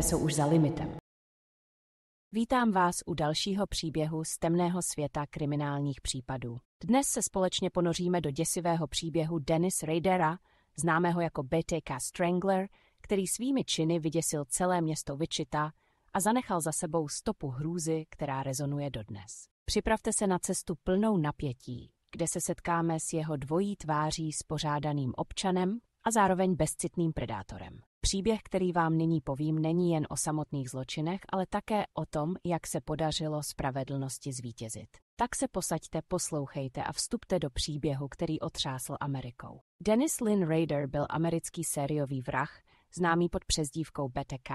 které jsou už za limitem. Vítám vás u dalšího příběhu z temného světa kriminálních případů. Dnes se společně ponoříme do děsivého příběhu Dennis Radera, známého jako BTK Strangler, který svými činy vyděsil celé město Wichita a zanechal za sebou stopu hrůzy, která rezonuje dodnes. Připravte se na cestu plnou napětí, kde se setkáme s jeho dvojí tváří spořádaným občanem a zároveň bezcitným predátorem. Příběh, který vám nyní povím, není jen o samotných zločinech, ale také o tom, jak se podařilo spravedlnosti zvítězit. Tak se posaďte, poslouchejte a vstupte do příběhu, který otřásl Amerikou. Dennis Lynn Rader byl americký sériový vrah, známý pod přezdívkou BTK,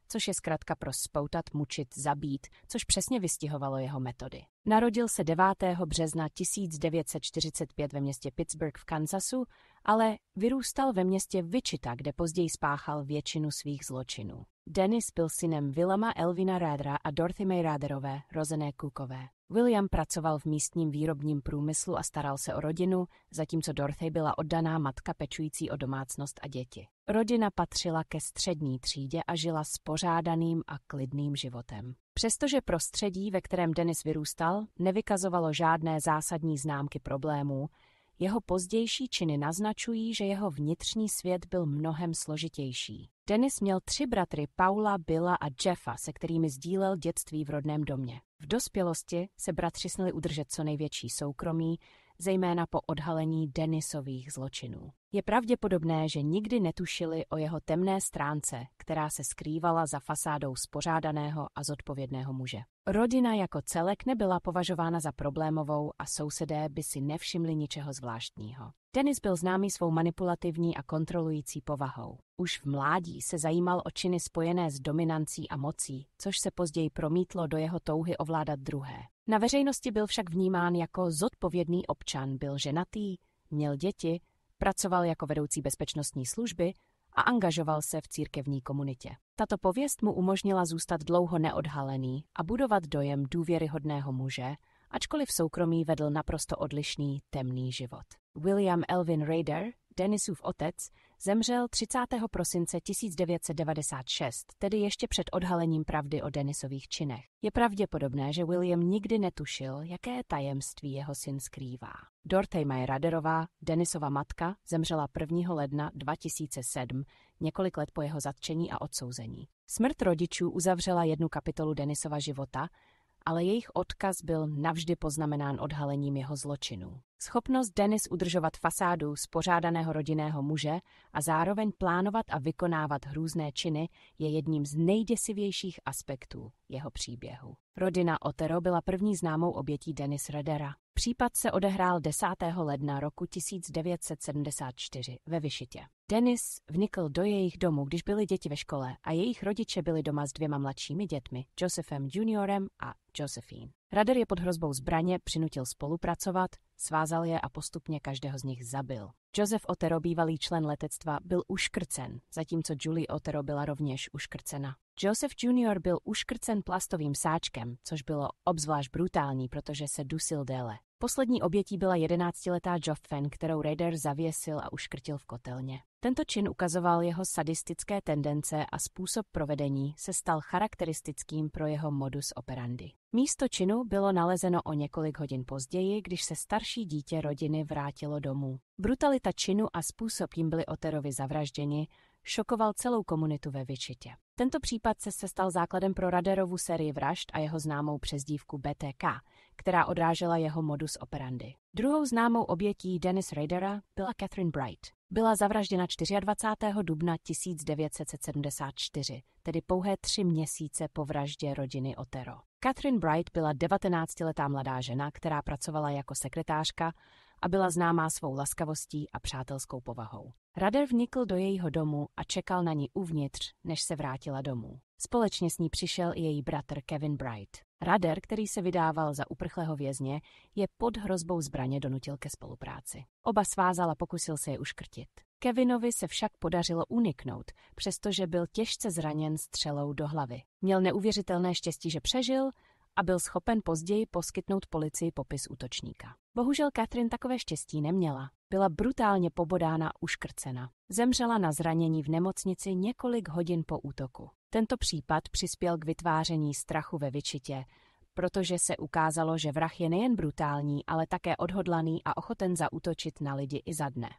což je zkratka pro spoutat, mučit, zabít, což přesně vystihovalo jeho metody. Narodil se 9. března 1945 ve městě Pittsburgh v Kansasu, ale vyrůstal ve městě Wichita, kde později spáchal většinu svých zločinů. Dennis byl synem Willama Elvina Radera a Dorothy May Raderové, rozené Cookové. William pracoval v místním výrobním průmyslu a staral se o rodinu, zatímco Dorothy byla oddaná matka pečující o domácnost a děti. Rodina patřila ke střední třídě a žila spořádaným a klidným životem. Přestože prostředí, ve kterém Dennis vyrůstal, nevykazovalo žádné zásadní známky problémů, jeho pozdější činy naznačují, že jeho vnitřní svět byl mnohem složitější. Dennis měl 3 bratry Paula, Billa a Jeffa, se kterými sdílel dětství v rodném domě. V dospělosti se bratři snili udržet co největší soukromí, zejména po odhalení Dennisových zločinů. Je pravděpodobné, že nikdy netušili o jeho temné stránce, která se skrývala za fasádou spořádaného a zodpovědného muže. Rodina jako celek nebyla považována za problémovou a sousedé by si nevšimli ničeho zvláštního. Dennis byl známý svou manipulativní a kontrolující povahou. Už v mládí se zajímal o činy spojené s dominancí a mocí, což se později promítlo do jeho touhy ovládat druhé. Na veřejnosti byl však vnímán jako zodpovědný občan, byl ženatý, měl děti, pracoval jako vedoucí bezpečnostní služby a angažoval se v církevní komunitě. Tato pověst mu umožnila zůstat dlouho neodhalený a budovat dojem důvěryhodného muže, ačkoliv v soukromí vedl naprosto odlišný, temný život. William Elvin Rader, Dennisův otec, zemřel 30. prosince 1996, tedy ještě před odhalením pravdy o Dennisových činech. Je pravděpodobné, že William nikdy netušil, jaké tajemství jeho syn skrývá. Dorothy May Raderová, Dennisova matka, zemřela 1. ledna 2007, několik let po jeho zatčení a odsouzení. Smrt rodičů uzavřela jednu kapitolu Dennisova života, ale jejich odkaz byl navždy poznamenán odhalením jeho zločinů. Schopnost Dennis udržovat fasádu spořádaného rodinného muže a zároveň plánovat a vykonávat hrůzné činy je jedním z nejděsivějších aspektů jeho příběhu. Rodina Otero byla první známou obětí Dennise Radera. Případ se odehrál 10. ledna roku 1974 ve Wichitě. Dennis vnikl do jejich domu, když byly děti ve škole a jejich rodiče byli doma s 2 mladšími dětmi, Josephem Juniorem a Josephine. Rader je pod hrozbou zbraně přinutil spolupracovat, svázal je a postupně každého z nich zabil. Joseph Otero, bývalý člen letectva, byl uškrcen, zatímco Julie Otero byla rovněž uškrcena. Joseph Junior byl uškrcen plastovým sáčkem, což bylo obzvlášť brutální, protože se dusil déle. Poslední obětí byla 11letá Josephine, kterou Rader zavěsil a uškrtil v kotelně. Tento čin ukazoval jeho sadistické tendence a způsob provedení se stal charakteristickým pro jeho modus operandi. Místo činu bylo nalezeno o několik hodin později, když se starší dítě rodiny vrátilo domů. Brutalita činu a způsob, jim byli Oterovi zavražděni, šokoval celou komunitu ve Wichitě. Tento případ se stal základem pro Raderovu sérii vražd a jeho známou přezdívku BTK, která odrážela jeho modus operandi. Druhou známou obětí Dennise Radera byla Catherine Bright. Byla zavražděna 24. dubna 1974, tedy pouhé 3 měsíce po vraždě rodiny Otero. Catherine Bright byla 19letá mladá žena, která pracovala jako sekretářka a byla známá svou laskavostí a přátelskou povahou. Rader vnikl do jejího domu a čekal na ní uvnitř, než se vrátila domů. Společně s ní přišel i její bratr Kevin Bright. Rader, který se vydával za uprchlého vězně, je pod hrozbou zbraně donutil ke spolupráci. Oba svázal a pokusil se je uškrtit. Kevinovi se však podařilo uniknout, přestože byl těžce zraněn střelou do hlavy. Měl neuvěřitelné štěstí, že přežil a byl schopen později poskytnout policii popis útočníka. Bohužel Catherine takové štěstí neměla. Byla brutálně pobodána a uškrcena. Zemřela na zranění v nemocnici několik hodin po útoku. Tento případ přispěl k vytváření strachu ve Wichitě, protože se ukázalo, že vrah je nejen brutální, ale také odhodlaný a ochoten zaútočit na lidi i za dne.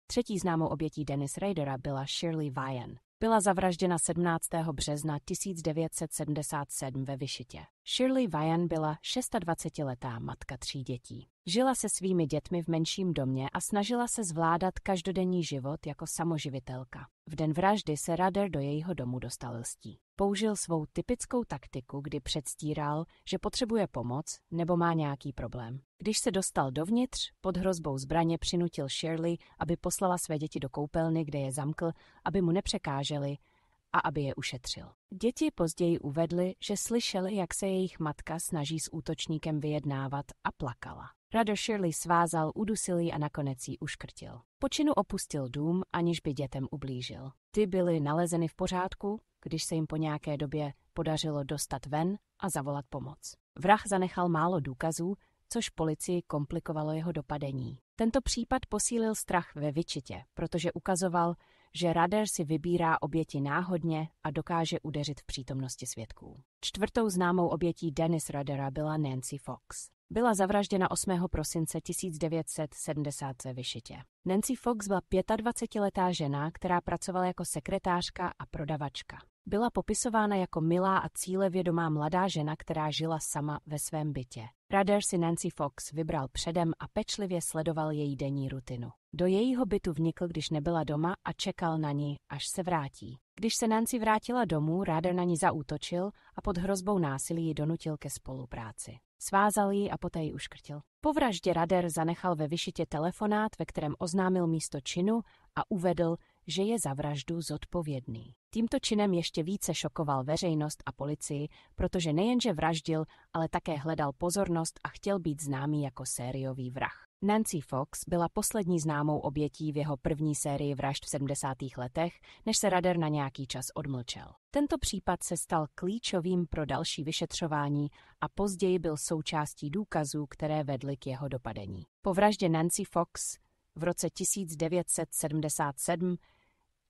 Třetí známou obětí Dennis Radera byla Shirley Vian. Byla zavražděna 17. března 1977 ve Wichitě. Shirley Vian byla 26letá matka 3 dětí. Žila se svými dětmi v menším domě a snažila se zvládat každodenní život jako samoživitelka. V den vraždy se Rader do jejího domu dostal lstí. Použil svou typickou taktiku, kdy předstíral, že potřebuje pomoc nebo má nějaký problém. Když se dostal dovnitř, pod hrozbou zbraně přinutil Shirley, aby poslala své děti do koupelny, kde je zamkl, aby mu nepřekážely a aby je ušetřil. Děti později uvedly, že slyšeli, jak se jejich matka snaží s útočníkem vyjednávat, a plakala. Rader Shirley svázal, udusil ji a nakonec ji uškrtil. Po činu opustil dům, aniž by dětem ublížil. Ty byly nalezeny v pořádku, když se jim po nějaké době podařilo dostat ven a zavolat pomoc. Vrah zanechal málo důkazů, což policii komplikovalo jeho dopadení. Tento případ posílil strach ve Wichitě, protože ukazoval, že Rader si vybírá oběti náhodně a dokáže udeřit v přítomnosti svědků. Čtvrtou známou obětí Dennis Radera byla Nancy Fox. Byla zavražděna 8. prosince 1970 ve Wichitě. Nancy Fox byla 25letá žena, která pracovala jako sekretářka a prodavačka. Byla popisována jako milá a cílevědomá mladá žena, která žila sama ve svém bytě. Rader si Nancy Fox vybral předem a pečlivě sledoval její denní rutinu. Do jejího bytu vnikl, když nebyla doma, a čekal na ní, až se vrátí. Když se Nancy vrátila domů, Rader na ní zaútočil a pod hrozbou násilí ji donutil ke spolupráci. Svázal ji a poté ji uškrtil. Po vraždě Rader zanechal ve Wichitě telefonát, ve kterém oznámil místo činu a uvedl, že je za vraždu zodpovědný. Tímto činem ještě více šokoval veřejnost a policii, protože nejenže vraždil, ale také hledal pozornost a chtěl být známý jako sériový vrah. Nancy Fox byla poslední známou obětí v jeho první sérii vražd v 70. letech, než se Rader na nějaký čas odmlčel. Tento případ se stal klíčovým pro další vyšetřování a později byl součástí důkazů, které vedly k jeho dopadení. Po vraždě Nancy Fox v roce 1977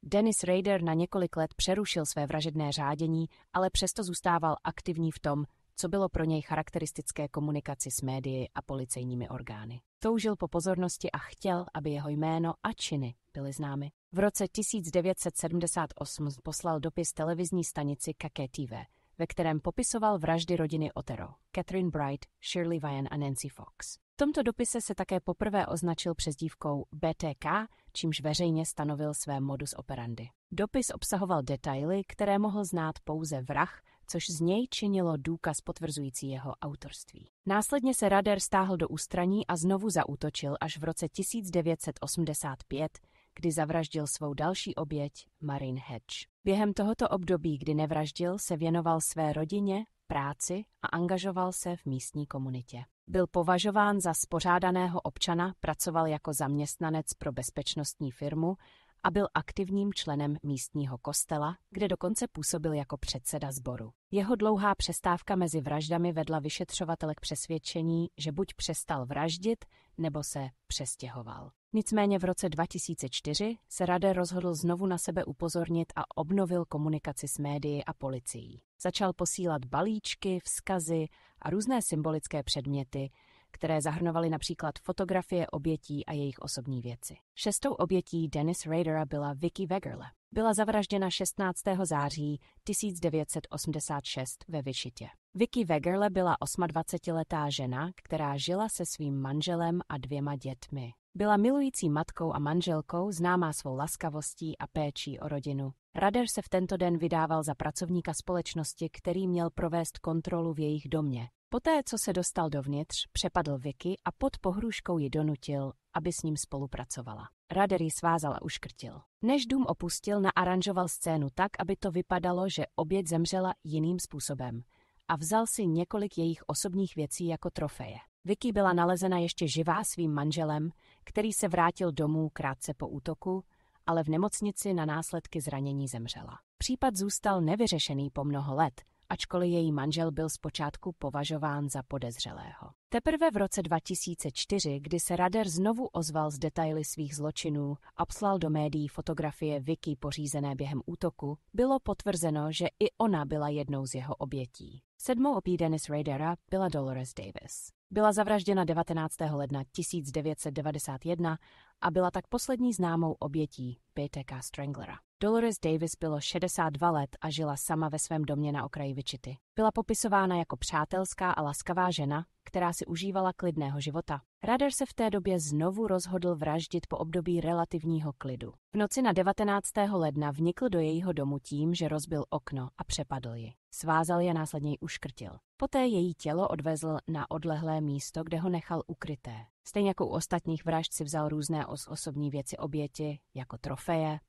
Dennis Rader na několik let přerušil své vražedné řádění, ale přesto zůstával aktivní v tom, co bylo pro něj charakteristické komunikaci s médii a policejními orgány. Toužil po pozornosti a chtěl, aby jeho jméno a činy byly známy. V roce 1978 poslal dopis televizní stanici KKTV, ve kterém popisoval vraždy rodiny Otero, Catherine Bright, Shirley Vian a Nancy Fox. V tomto dopise se také poprvé označil přezdívkou BTK, čímž veřejně stanovil své modus operandi. Dopis obsahoval detaily, které mohl znát pouze vrah, což z něj činilo důkaz potvrzující jeho autorství. Následně se Rader stáhl do ústraní a znovu zaútočil až v roce 1985, kdy zavraždil svou další oběť Marin Hedge. Během tohoto období, kdy nevraždil, se věnoval své rodině, práci a angažoval se v místní komunitě. Byl považován za spořádaného občana, pracoval jako zaměstnanec pro bezpečnostní firmu a byl aktivním členem místního kostela, kde dokonce působil jako předseda sboru. Jeho dlouhá přestávka mezi vraždami vedla vyšetřovatele k přesvědčení, že buď přestal vraždit, nebo se přestěhoval. Nicméně v roce 2004 se Rader rozhodl znovu na sebe upozornit a obnovil komunikaci s médii a policií. Začal posílat balíčky, vzkazy a různé symbolické předměty, které zahrnovaly například fotografie obětí a jejich osobní věci. Šestou obětí Dennis Radera byla Vicki Wegerle. Byla zavražděna 16. září 1986 ve Wichitě. Vicki Wegerle byla 28letá žena, která žila se svým manželem a 2 dětmi. Byla milující matkou a manželkou, známá svou laskavostí a péčí o rodinu. Rader se v tento den vydával za pracovníka společnosti, který měl provést kontrolu v jejich domě. Poté, co se dostal dovnitř, přepadl Vicki a pod pohrůžkou ji donutil, aby s ním spolupracovala. Rader ji svázal a uškrtil. Než dům opustil, naaranžoval scénu tak, aby to vypadalo, že oběť zemřela jiným způsobem, a vzal si několik jejich osobních věcí jako trofeje. Vicki byla nalezena ještě živá svým manželem, který se vrátil domů krátce po útoku, ale v nemocnici na následky zranění zemřela. Případ zůstal nevyřešený po mnoho let ačkoliv její manžel byl zpočátku považován za podezřelého. Teprve v roce 2004, kdy se Rader znovu ozval s detaily svých zločinů a poslal do médií fotografie Vicky pořízené během útoku, bylo potvrzeno, že i ona byla jednou z jeho obětí. 7. obětí Denise Radera byla Dolores Davis. Byla zavražděna 19. ledna 1991 a byla tak poslední známou obětí BTK Stranglera. Dolores Davis bylo 62 let a žila sama ve svém domě na okraji Wichity. Byla popisována jako přátelská a laskavá žena, která si užívala klidného života. Rader se v té době znovu rozhodl vraždit po období relativního klidu. V noci na 19. ledna vnikl do jejího domu tím, že rozbil okno a přepadl ji. Svázal je a následně ji uškrtil. Poté její tělo odvezl na odlehlé místo, kde ho nechal ukryté. Stejně jako u ostatních vražd si vzal různé osobní věci oběti, jako trofeje.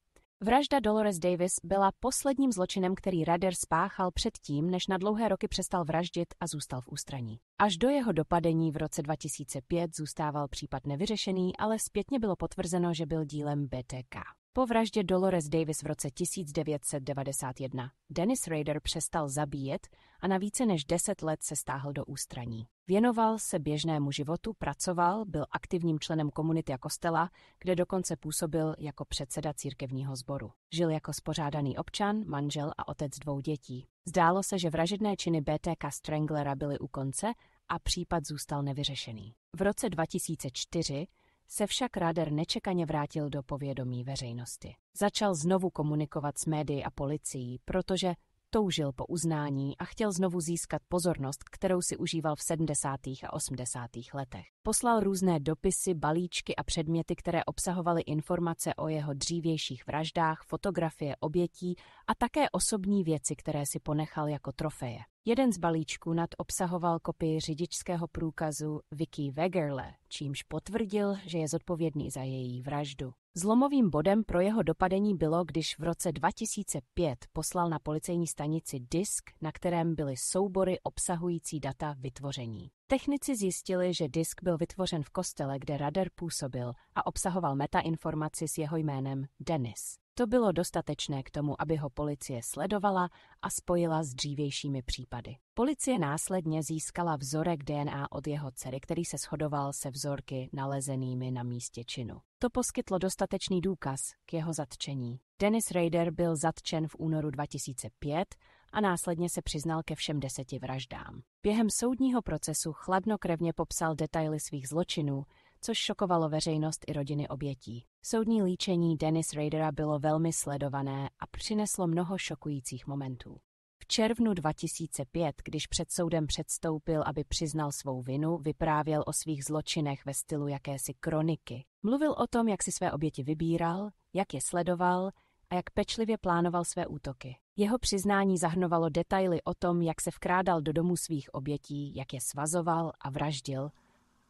Vražda Dolores Davis byla posledním zločinem, který Rader spáchal předtím, než na dlouhé roky přestal vraždit a zůstal v ústraní. Až do jeho dopadení v roce 2005 zůstával případ nevyřešený, ale zpětně bylo potvrzeno, že byl dílem BTK. Po vraždě Dolores Davis v roce 1991 Dennis Rader přestal zabíjet a na více než 10 let se stáhl do ústraní. Věnoval se běžnému životu, pracoval, byl aktivním členem komunity a kostela, kde dokonce působil jako předseda církevního sboru. Žil jako spořádaný občan, manžel a otec 2 dětí. Zdálo se, že vražedné činy BTK Stranglera byly u konce a případ zůstal nevyřešený. V roce 2004 se však Rader nečekaně vrátil do povědomí veřejnosti. Začal znovu komunikovat s médii a policií, protože toužil po uznání a chtěl znovu získat pozornost, kterou si užíval v 70. a 80. letech. Poslal různé dopisy, balíčky a předměty, které obsahovaly informace o jeho dřívějších vraždách, fotografie obětí a také osobní věci, které si ponechal jako trofeje. Jeden z balíčků obsahoval kopii řidičského průkazu Vicky Wegerle, čímž potvrdil, že je zodpovědný za její vraždu. Zlomovým bodem pro jeho dopadení bylo, když v roce 2005 poslal na policejní stanici disk, na kterém byly soubory obsahující data vytvoření. Technici zjistili, že disk byl vytvořen v kostele, kde Rader působil a obsahoval metainformaci s jeho jménem Dennis. To bylo dostatečné k tomu, aby ho policie sledovala a spojila s dřívějšími případy. Policie následně získala vzorek DNA od jeho dcery, který se shodoval se vzorky nalezenými na místě činu. To poskytlo dostatečný důkaz k jeho zatčení. Dennis Rader byl zatčen v únoru 2005 a následně se přiznal ke všem 10 vraždám. Během soudního procesu chladnokrevně popsal detaily svých zločinů, což šokovalo veřejnost i rodiny obětí. Soudní líčení Dennis Radera bylo velmi sledované a přineslo mnoho šokujících momentů. V červnu 2005, když před soudem předstoupil, aby přiznal svou vinu, vyprávěl o svých zločinech ve stylu jakési kroniky. Mluvil o tom, jak si své oběti vybíral, jak je sledoval a jak pečlivě plánoval své útoky. Jeho přiznání zahrnovalo detaily o tom, jak se vkrádal do domů svých obětí, jak je svazoval a vraždil,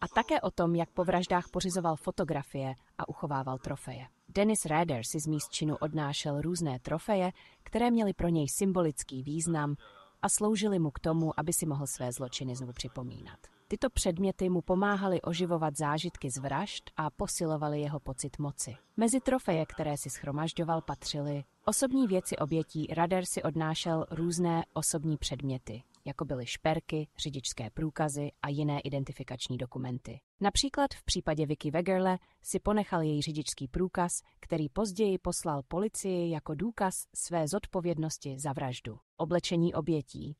a také o tom, jak po vraždách pořizoval fotografie a uchovával trofeje. Dennis Rader si z míst činu odnášel různé trofeje, které měly pro něj symbolický význam a sloužily mu k tomu, aby si mohl své zločiny znovu připomínat. Tyto předměty mu pomáhaly oživovat zážitky z vražd a posilovaly jeho pocit moci. Mezi trofeje, které si shromažďoval, patřily osobní věci obětí. Rader si odnášel různé osobní předměty, jako byly šperky, řidičské průkazy a jiné identifikační dokumenty. Například v případě Vicky Wegerle si ponechal její řidičský průkaz, který později poslal policii jako důkaz své zodpovědnosti za vraždu. Oblečení obětí.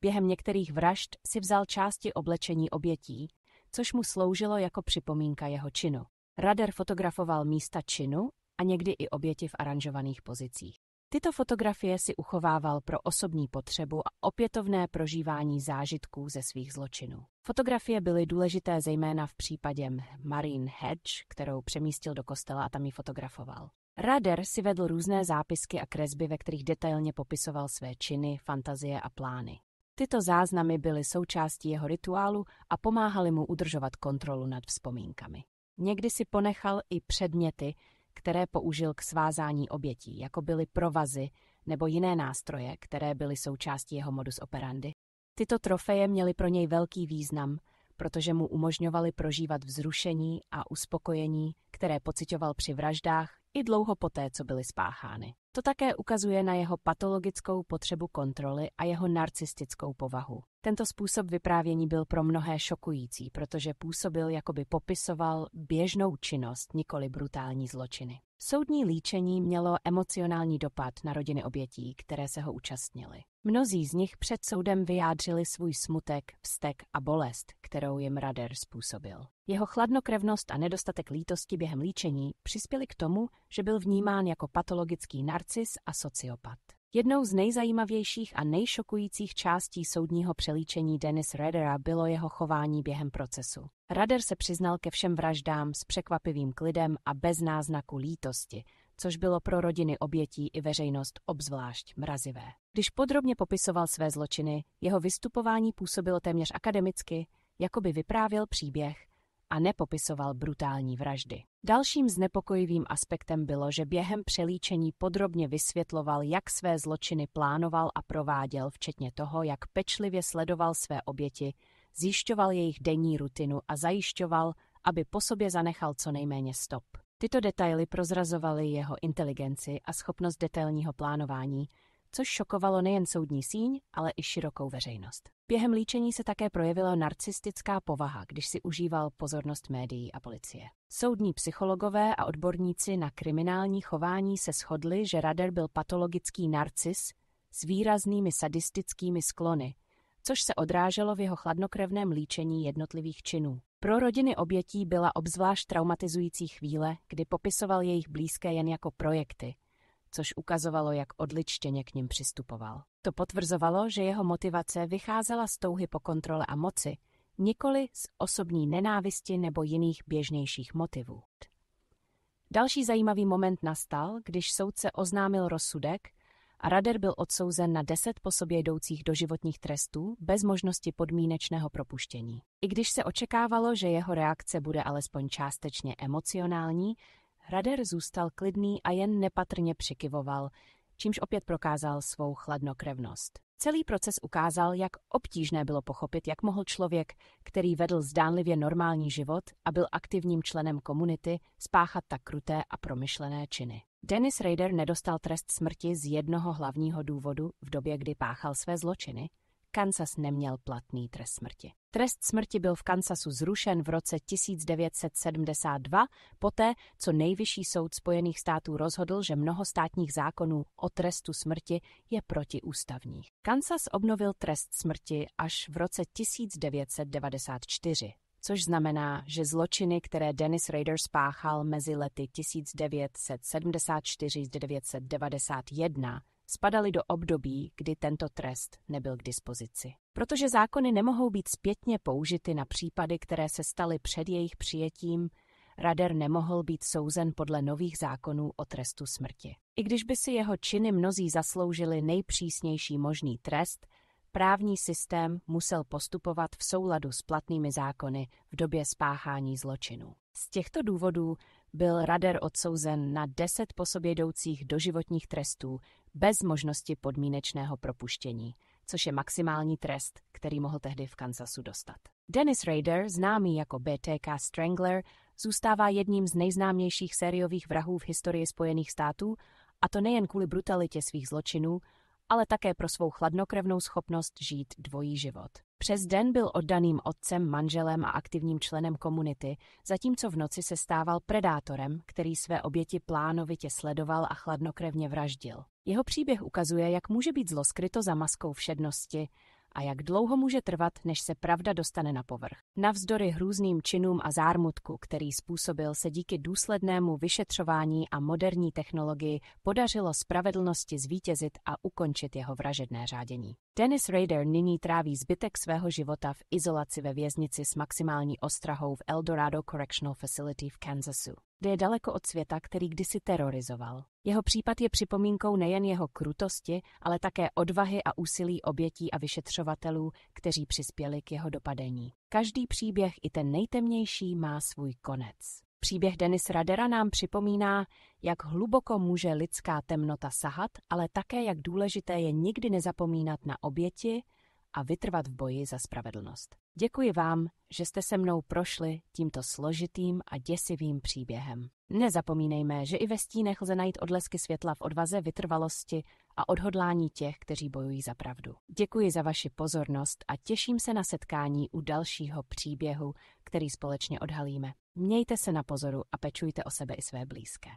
Během některých vražd si vzal části oblečení obětí, což mu sloužilo jako připomínka jeho činu. Rader fotografoval místa činu a někdy i oběti v aranžovaných pozicích. Tyto fotografie si uchovával pro osobní potřebu a opětovné prožívání zážitků ze svých zločinů. Fotografie byly důležité zejména v případě Marine Hedge, kterou přemístil do kostela a tam ji fotografoval. Rader si vedl různé zápisky a kresby, ve kterých detailně popisoval své činy, fantazie a plány. Tyto záznamy byly součástí jeho rituálu a pomáhaly mu udržovat kontrolu nad vzpomínkami. Někdy si ponechal i předměty, které použil k svázání obětí, jako byly provazy nebo jiné nástroje, které byly součástí jeho modus operandi. Tyto trofeje měly pro něj velký význam, protože mu umožňovaly prožívat vzrušení a uspokojení, které pociťoval při vraždách i dlouho poté, co byly spáchány. To také ukazuje na jeho patologickou potřebu kontroly a jeho narcistickou povahu. Tento způsob vyprávění byl pro mnohé šokující, protože působil, jako by popisoval běžnou činnost, nikoli brutální zločiny. Soudní líčení mělo emocionální dopad na rodiny obětí, které se ho účastnily. Mnozí z nich před soudem vyjádřili svůj smutek, vztek a bolest, kterou jim Rader způsobil. Jeho chladnokrevnost a nedostatek lítosti během líčení přispěli k tomu, že byl vnímán jako patologický narcis a sociopat. Jednou z nejzajímavějších a nejšokujících částí soudního přelíčení Denise Radera bylo jeho chování během procesu. Rader se přiznal ke všem vraždám s překvapivým klidem a bez náznaku lítosti, což bylo pro rodiny obětí i veřejnost obzvlášť mrazivé. Když podrobně popisoval své zločiny, jeho vystupování působilo téměř akademicky, jako by vyprávěl příběh a nepopisoval brutální vraždy. Dalším znepokojivým aspektem bylo, že během přelíčení podrobně vysvětloval, jak své zločiny plánoval a prováděl, včetně toho, jak pečlivě sledoval své oběti, zjišťoval jejich denní rutinu a zajišťoval, aby po sobě zanechal co nejméně stop. Tyto detaily prozrazovaly jeho inteligenci a schopnost detailního plánování, což šokovalo nejen soudní síň, ale i širokou veřejnost. Během líčení se také projevila narcistická povaha, když si užíval pozornost médií a policie. Soudní psychologové a odborníci na kriminální chování se shodli, že Rader byl patologický narcis s výraznými sadistickými sklony, což se odráželo v jeho chladnokrevném líčení jednotlivých činů. Pro rodiny obětí byla obzvlášť traumatizující chvíle, kdy popisoval jejich blízké jen jako projekty, což ukazovalo, jak odličtěně k nim přistupoval. To potvrzovalo, že jeho motivace vycházela z touhy po kontrole a moci, nikoli z osobní nenávisti nebo jiných běžnějších motivů. Další zajímavý moment nastal, když soudce oznámil rozsudek a Rader byl odsouzen na 10 po sobě jdoucích doživotních trestů bez možnosti podmínečného propuštění. I když se očekávalo, že jeho reakce bude alespoň částečně emocionální, Rader zůstal klidný a jen nepatrně přikyvoval, čímž opět prokázal svou chladnokrevnost. Celý proces ukázal, jak obtížné bylo pochopit, jak mohl člověk, který vedl zdánlivě normální život a byl aktivním členem komunity, spáchat tak kruté a promyšlené činy. Dennis Rader nedostal trest smrti z jednoho hlavního důvodu v době, kdy páchal své zločiny. Kansas neměl platný trest smrti. Trest smrti byl v Kansasu zrušen v roce 1972, poté, co Nejvyšší soud Spojených států rozhodl, že mnoho státních zákonů o trestu smrti je protiústavních. Kansas obnovil trest smrti až v roce 1994, což znamená, že zločiny, které Dennis Rader spáchal mezi lety 1974 až 1991, spadaly do období, kdy tento trest nebyl k dispozici. Protože zákony nemohou být zpětně použity na případy, které se staly před jejich přijetím, Rader nemohl být souzen podle nových zákonů o trestu smrti. I když by si jeho činy mnozí zasloužili nejpřísnější možný trest, právní systém musel postupovat v souladu s platnými zákony v době spáchání zločinů. Z těchto důvodů byl Rader odsouzen na 10 po sobě jdoucích doživotních trestů bez možnosti podmínečného propuštění, což je maximální trest, který mohl tehdy v Kansasu dostat. Dennis Rader, známý jako BTK Strangler, zůstává jedním z nejznámějších sériových vrahů v historii Spojených států, a to nejen kvůli brutalitě svých zločinů, ale také pro svou chladnokrevnou schopnost žít dvojí život. Přes den byl oddaným otcem, manželem a aktivním členem komunity, zatímco v noci se stával predátorem, který své oběti plánovitě sledoval a chladnokrevně vraždil. Jeho příběh ukazuje, jak může být zlo skryto za maskou všednosti a jak dlouho může trvat, než se pravda dostane na povrch. Navzdory hrůzným činům a zármutku, který způsobil, se díky důslednému vyšetřování a moderní technologii podařilo spravedlnosti zvítězit a ukončit jeho vražedné řádění. Dennis Rader nyní tráví zbytek svého života v izolaci ve věznici s maximální ostrahou v El Dorado Correctional Facility v Kansasu, kde je daleko od světa, který kdysi terorizoval. Jeho případ je připomínkou nejen jeho krutosti, ale také odvahy a úsilí obětí a vyšetřovatelů, kteří přispěli k jeho dopadení. Každý příběh, i ten nejtemnější, má svůj konec. Příběh Denise Radera nám připomíná, jak hluboko může lidská temnota sahat, ale také jak důležité je nikdy nezapomínat na oběti a vytrvat v boji za spravedlnost. Děkuji vám, že jste se mnou prošli tímto složitým a děsivým příběhem. Nezapomínejme, že i ve stínech lze najít odlesky světla v odvaze, vytrvalosti a odhodlání těch, kteří bojují za pravdu. Děkuji za vaši pozornost a těším se na setkání u dalšího příběhu, který společně odhalíme. Mějte se na pozoru a pečujte o sebe i své blízké.